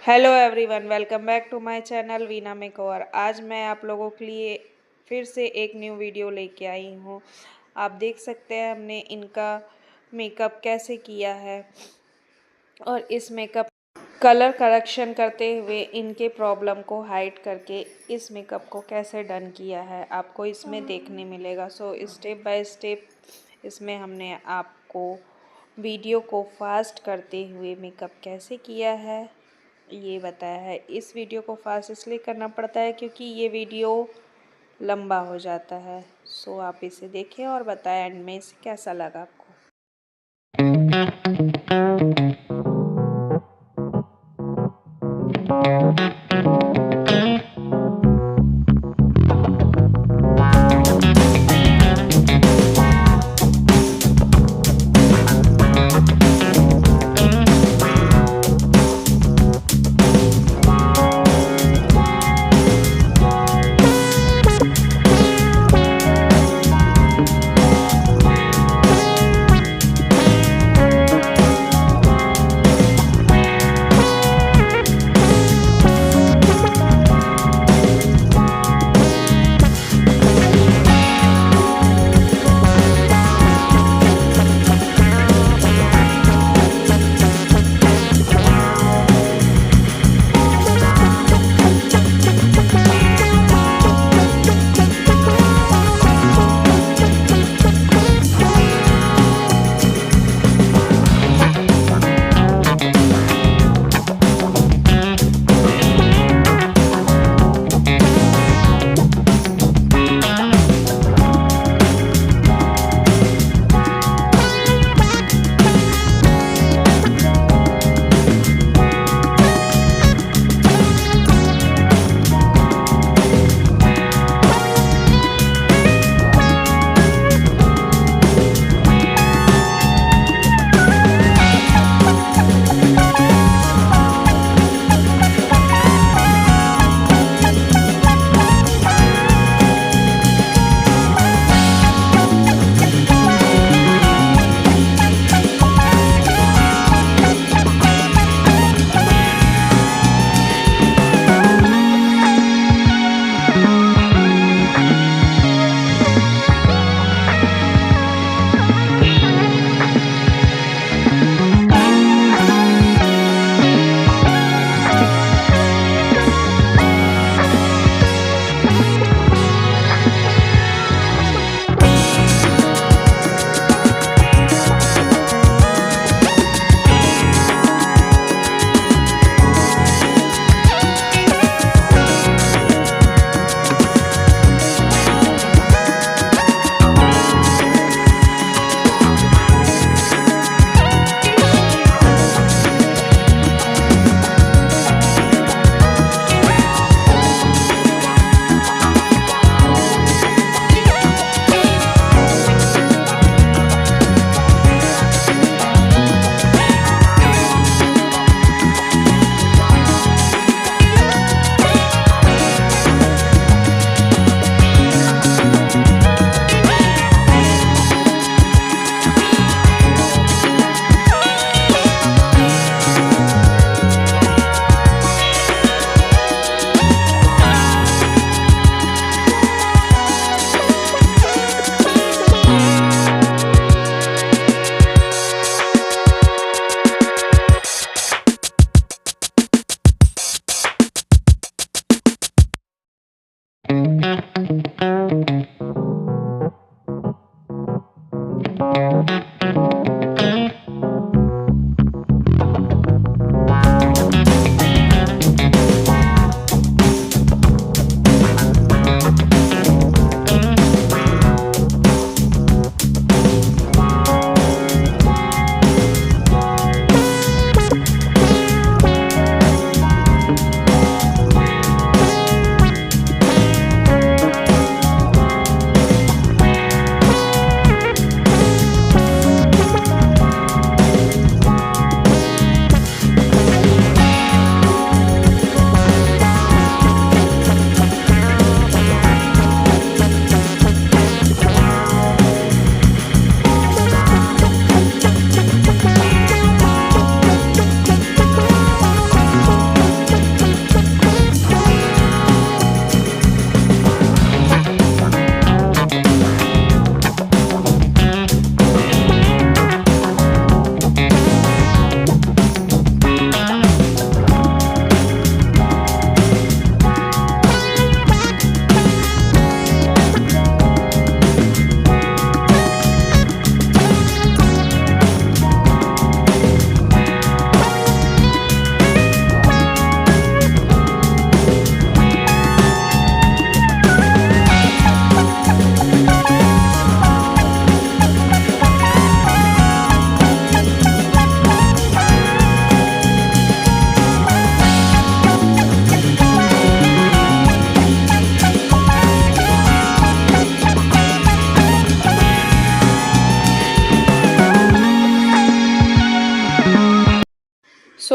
Hello everyone, welcome back to my channel Veena makeover. आज मैं आप लोगों के लिए फिर से एक न्यू वीडियो लेके आई हूँ। आप देख सकते हैं हमने इनका मेकअप कैसे किया है और इस मेकअप कलर करेक्शन करते हुए इनके प्रॉब्लम को हाइड करके इस मेकअप को कैसे डन किया है आपको इसमें देखने मिलेगा। सो स्टेप बाय स्टेप इसमें हमने आपको वीडियो को फास्ट करते हुए मेकअप कैसे किया है ये बताया है। इस वीडियो को फास्ट इसलिए करना पड़ता है क्योंकि ये वीडियो लंबा हो जाता है। सो आप इसे देखें और बताएं एंड में इसे कैसा लगा आपको।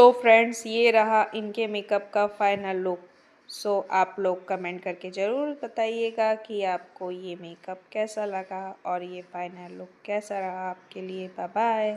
सो फ्रेंड्स, ये रहा इनके मेकअप का फाइनल लुक। सो आप लोग कमेंट करके ज़रूर बताइएगा कि आपको ये मेकअप कैसा लगा और ये फाइनल लुक कैसा रहा आपके लिए। Bye bye.